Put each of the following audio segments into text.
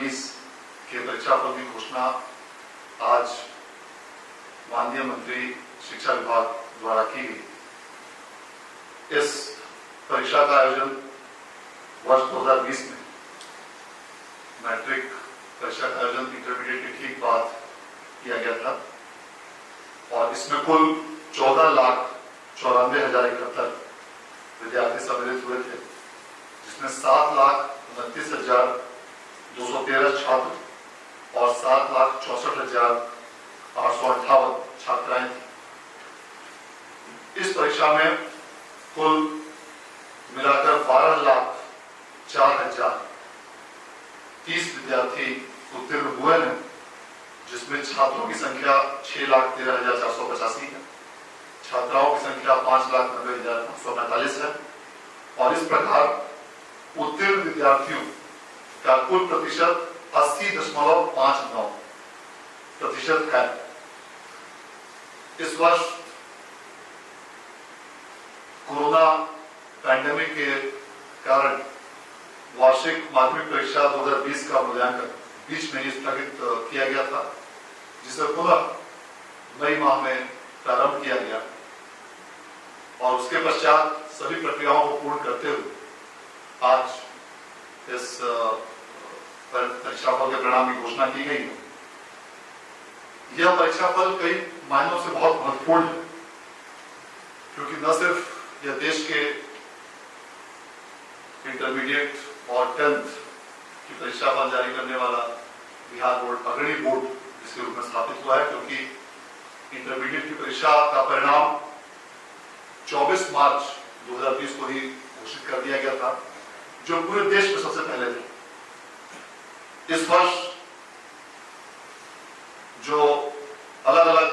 2020 के परीक्षाफल की घोषणा आज माननीय मंत्री शिक्षा विभाग द्वारा की गई। इस परीक्षा का आयोजन वर्ष 2020 में मैट्रिक परीक्षा का आयोजन इंटरमीडिएट के ठीक बाद किया गया था और इसमें कुल 14,94,071 विद्यार्थी सम्मिलित हुए थे, जिसमें 7,29,213 छात्र और 7,64,858 छात्राएं थी। इस परीक्षा में कुल मिलाकर 12,04,030 विद्यार्थी उत्तीर्ण हुए हैं, जिसमें छात्रों की संख्या 6,13,485 है, छात्राओं की संख्या 5,90,945 है और इस प्रकार उत्तीर्ण विद्यार्थियों का कुल प्रतिशत 80.59% है। इस वर्ष कोरोना पैंडेमिक के कारण वार्षिक माध्यमिक परीक्षा 2020 का मूल्यांकन बीच में ही स्थगित किया गया था, जिसे पुनः मई माह में प्रारंभ किया गया और उसके पश्चात सभी प्रक्रियाओं को पूर्ण करते हुए आज इस परीक्षाफल के परिणाम की घोषणा की गई है। यह परीक्षाफल कई मायनों से बहुत महत्वपूर्ण है, क्योंकि न सिर्फ यह देश के इंटरमीडिएट और 10th की परीक्षाफल जारी करने वाला बिहार बोर्ड अग्रणी बोर्ड जिसके रूप में स्थापित हुआ है, क्योंकि इंटरमीडिएट की परीक्षा का परिणाम 24 मार्च 2020 को ही घोषित कर दिया गया था, जो पूरे देश में सबसे पहले थे। इस वर्ष जो अलग अलग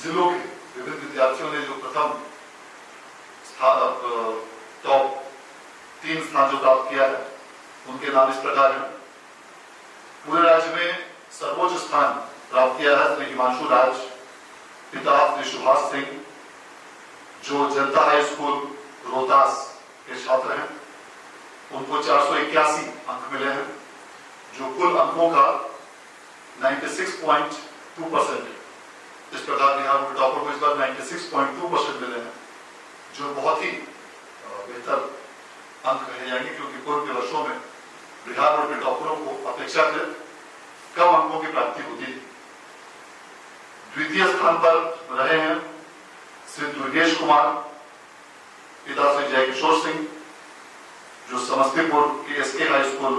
जिलों के विभिन्न विद्यार्थियों ने जो प्रथम टॉप 3 स्थान जो प्राप्त किया है, उनके नाम इस प्रकार हैं। पूरे राज्य में सर्वोच्च स्थान प्राप्त किया है श्री हिमांशु राज, पिता श्री सुभाष सिंह, जो जनता हाई स्कूल रोहतास के छात्र हैं। उनको 481 अंक मिले हैं, जो कुल अंकों का 96.2% है। इस प्रकार बिहार बोर्ड टॉपर को इस बार 96.2% मिले हैं, जो बहुत ही बेहतर अंक कहे जाएंगे, क्योंकि पूर्व के वर्षों में बिहार बोर्ड के टॉपरों को अपेक्षाकृत कम अंकों की प्राप्ति होती थी। द्वितीय स्थान पर रहे हैं श्री दुर्गेश कुमार, पिता श्री जय किशोर सिंह, जो समस्तीपुर के एसके हाई स्कूल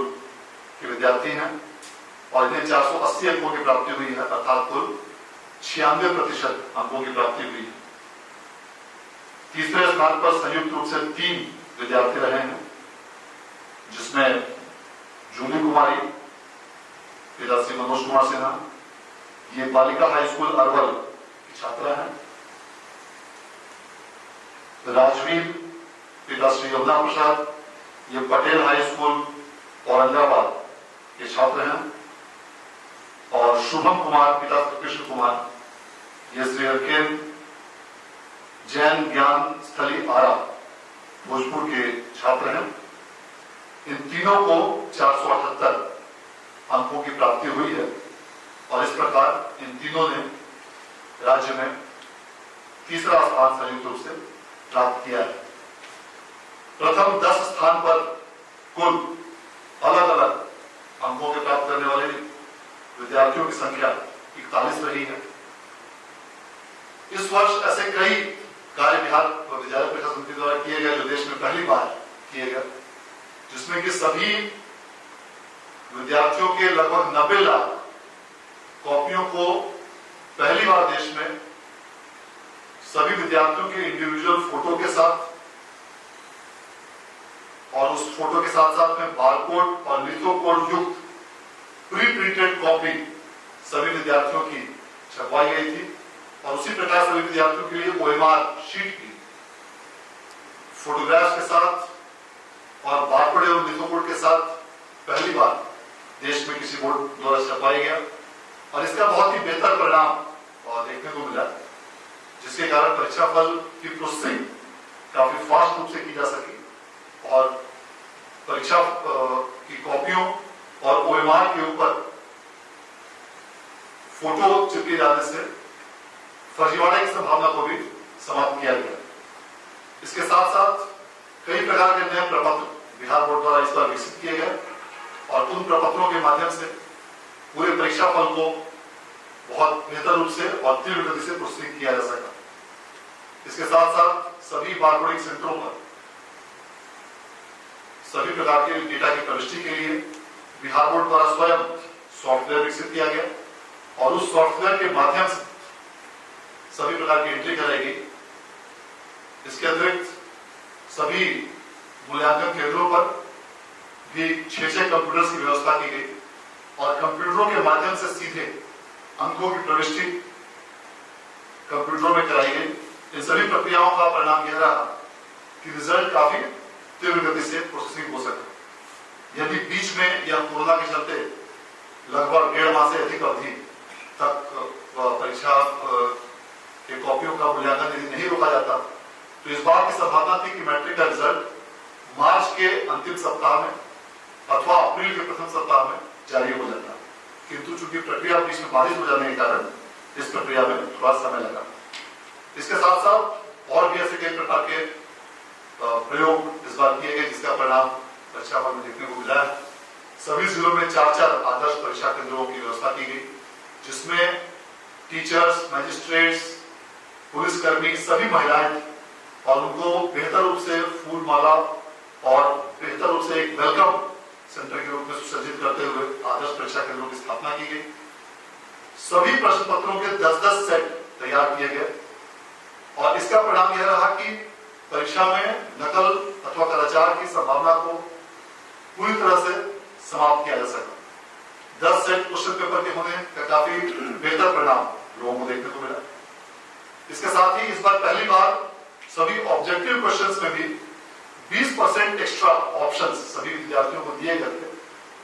के विद्यार्थी हैं और इन्हें 480 अंकों की प्राप्ति हुई है, अर्थात कुल 96% अंकों की प्राप्ति हुई है। तीसरे स्थान पर संयुक्त रूप से 3 विद्यार्थी रहे हैं, जिसमें जूली कुमारी, पिता श्री मनोज कुमार सिन्हा, ये बालिका हाई स्कूल अरवल की छात्रा हैं। राजवीर, पिता श्री यमुना प्रसाद, ये पटेल हाई स्कूल औरंगाबाद के छात्र हैं। और शुभम कुमार, पिता श्री कृष्ण कुमार, ये श्री अर्केन जैन ज्ञान स्थली आरा भोजपुर के छात्र हैं। इन तीनों को 478 अंकों की प्राप्ति हुई है और इस प्रकार इन तीनों ने राज्य में तीसरा स्थान संयुक्त रूप से प्राप्त किया है। प्रथम 10 स्थान पर कुल अलग अलग अंकों के प्राप्त करने वाले विद्यार्थियों की संख्या 41 रही है। इस वर्ष ऐसे कई कार्य बिहार विद्यालय परीक्षा समिति द्वारा किए गए, जो देश में पहली बार किए गए, जिसमें कि सभी विद्यार्थियों के लगभग 90 लाख कॉपियों को पहली बार देश में सभी विद्यार्थियों के इंडिविजुअल फोटो के साथ और उस फोटो के साथ साथ में बारकोड और लिथोकोड युक्त प्री प्रिंटेड कॉपी सभी विद्यार्थियों की छपवाई गई थी और उसी प्रकार सभी विद्यार्थियों के लिए OMR शीट की फोटोग्राफ्स के साथ और बारकोड एवं लिथोकोड के साथ पहली बार देश में किसी बोर्ड द्वारा छपाई गया और इसका बहुत ही बेहतर परिणाम देखने को मिला, जिसके कारण परीक्षाफल की प्रोसेसिंग काफी फास्ट रूप से की जा सकी और परीक्षा की फोटो चिपके जाने से फर्जीवाड़े की संभावना को भी समाप्त किया गया। इसके साथ साथ कई प्रकार के नए प्रपत्र बिहार बोर्ड द्वारा इस बार विकसित किए गए और उन प्रपत्रों के माध्यम से पूरे परीक्षा फल को बहुत बेहतर रूप से और तीव्र गति से प्रोसेसिंग किया जा सका। इसके साथ साथ सभी बारकोडिंग सेंटरों पर सभी प्रकार के डेटा की प्रविष्टि के लिए बिहार बोर्ड द्वारा स्वयं सॉफ्टवेयर विकसित किया गया और उस सॉफ्टवेयर के माध्यम से सभी प्रकार की एंट्री कराई गई। इसके अतिरिक्त सभी मूल्यांकन केंद्रों पर भी 6 कंप्यूटर्स की व्यवस्था की गई और कंप्यूटरों के माध्यम से सीधे अंकों की प्रविष्टि कंप्यूटरों में कराई गई। इन सभी प्रक्रियाओं का परिणाम यह रहा कि रिजल्ट काफी तीव्र गति से प्रोसेसिंग हो सके। यदि बीच में या कोरोना के चलते लगभग 1.5 माह से अधिक अवधि तक परीक्षा के कॉपियों का मूल्यांकन यदि नहीं रोका जाता तो इस बात की संभावना थी कि मैट्रिक का रिजल्ट मार्च के अंतिम सप्ताह में अथवा अप्रैल के प्रथम सप्ताह में जारी हो जाता, किंतु चूंकि प्रक्रिया बीच में बाधित हो जाने के कारण इस प्रक्रिया में थोड़ा समय लगा। इसके साथ साथ और भी ऐसे कई प्रकार के प्रयोग इस बार किए गए जिसका परिणाम परीक्षा फल में देखने को मिला है। सभी जिलों में 4 आदर्श परीक्षा केंद्रों की व्यवस्था की गई जिसमें टीचर्स, मजिस्ट्रेट्स, पुलिसकर्मी सभी महिलाएं और उनको बेहतर रूप से फूल माला और बेहतर रूप से एक वेलकम सेंटर के रूप में सुसज्जित करते हुए आदर्श परीक्षा केंद्रों की स्थापना की गई। सभी प्रश्न पत्रों के 10-10 सेट तैयार किए गए और इसका परिणाम यह रहा कि परीक्षा में नकल अथवा कदाचार की संभावना को पूरी तरह से समाप्त किया जा सका। 10 सेट क्वेश्चन पेपर के होने का काफी बेहतर परिणाम लोगों को देखने को मिला। इसके साथ ही इस बार पहली बार सभी ऑब्जेक्टिव क्वेश्चंस में भी 20% एक्स्ट्रा ऑप्शंस सभी विद्यार्थियों को दिए गए थे।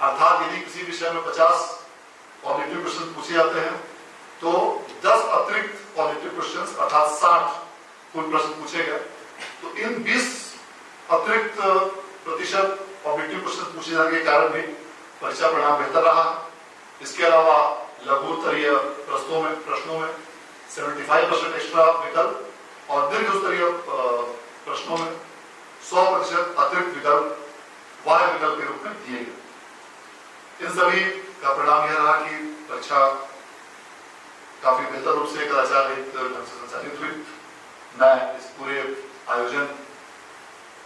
अर्थात यदि किसी विषय में 50 ऑब्जेक्टिव क्वेश्चन पूछे जाते हैं तो 10 अतिरिक्त ऑब्जेक्टिव क्वेश्चंस अर्थात 60 कुल प्रश्न पूछे गए। तो इन 20 अतिरिक्त प्रतिशत ऑब्जेक्टिव क्वेश्चन पूछे जाने के कारण भी परीक्षा परिणाम बेहतर रहा। इसके अलावा लघु उत्तरीय प्रश्नों में 75% एक्स्ट्रा विकल्प और दीर्घ उत्तरीय प्रश्नों में 100% अतिरिक्त विकल्प बाह्य विकल्प के रूप में दिए गए। इन सभी का परिणाम यह रहा कि परीक्षा काफी बेहतर रूप से कदाचार रहित ढंग से संचालित हुई। मैं इस पूरे आयोजन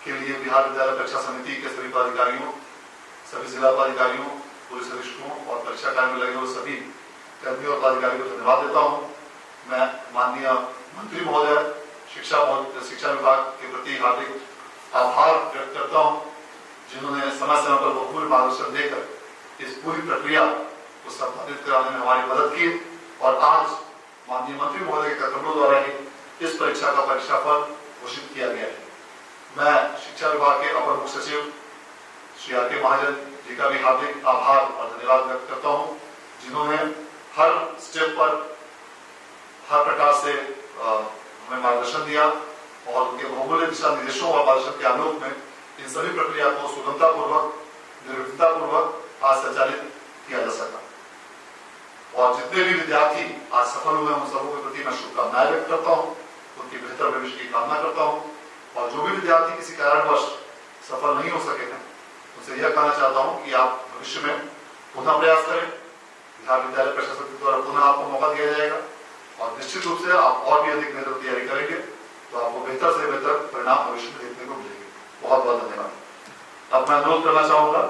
के लिए बिहार विद्यालय परीक्षा समिति के सभी पदाधिकारियों, सभी जिला पदाधिकारियों, पुलिस अधीक्षकों और परीक्षा कार्य में लगे हुए सभी कर्मियों और पदाधिकारियों को धन्यवाद देता हूँ। मैं माननीय मंत्री महोदय शिक्षा विभाग के प्रति हार्दिक आभार व्यक्त करता हूँ जिन्होंने समय समय पर बहुमूल्य मार्गदर्शन देकर इस पूरी प्रक्रिया को संपादित कराने में हमारी मदद की और आज माननीय मंत्री महोदय के कदमों द्वारा ही इस परीक्षा का परीक्षाफल घोषित किया गया है। मैं शिक्षा विभाग के अपर मुख्य सचिव श्री आर के महाजन जी का भी हार्दिक आभार और धन्यवाद व्यक्त करता हूँ जिन्होंने हर स्टेप पर हर प्रकार से हमें मार्गदर्शन दिया और उनके बहुमूल्य दिशा निर्देशों और मार्गदर्शन के आलोक में इन सभी प्रक्रिया को सुगमता पूर्वक, निर्विघ्नता पूर्वक आज संचालित किया जा सका। और जितने भी विद्यार्थी आज सफल हुए उन सबों के प्रति मैं शुभकामनाएं व्यक्त करता हूँ, उनके बेहतर भविष्य की कामना करता हूँ और जो भी विद्यार्थी किसी कारणवश सफल नहीं हो सके हैं उनसे यह कहना चाहता हूँ कि आप भविष्य में पुनः प्रयास करें। बिहार विद्यालय परीक्षा समिति द्वारा पुनः आपको मौका दिया जाएगा और निश्चित रूप से आप और भी अधिक बेहतर तैयारी करेंगे तो आपको बेहतर से बेहतर परिणाम भविष्य में देखने को मिलेंगे। बहुत बहुत धन्यवाद। अब मैं अनुरोध करना चाहूंगा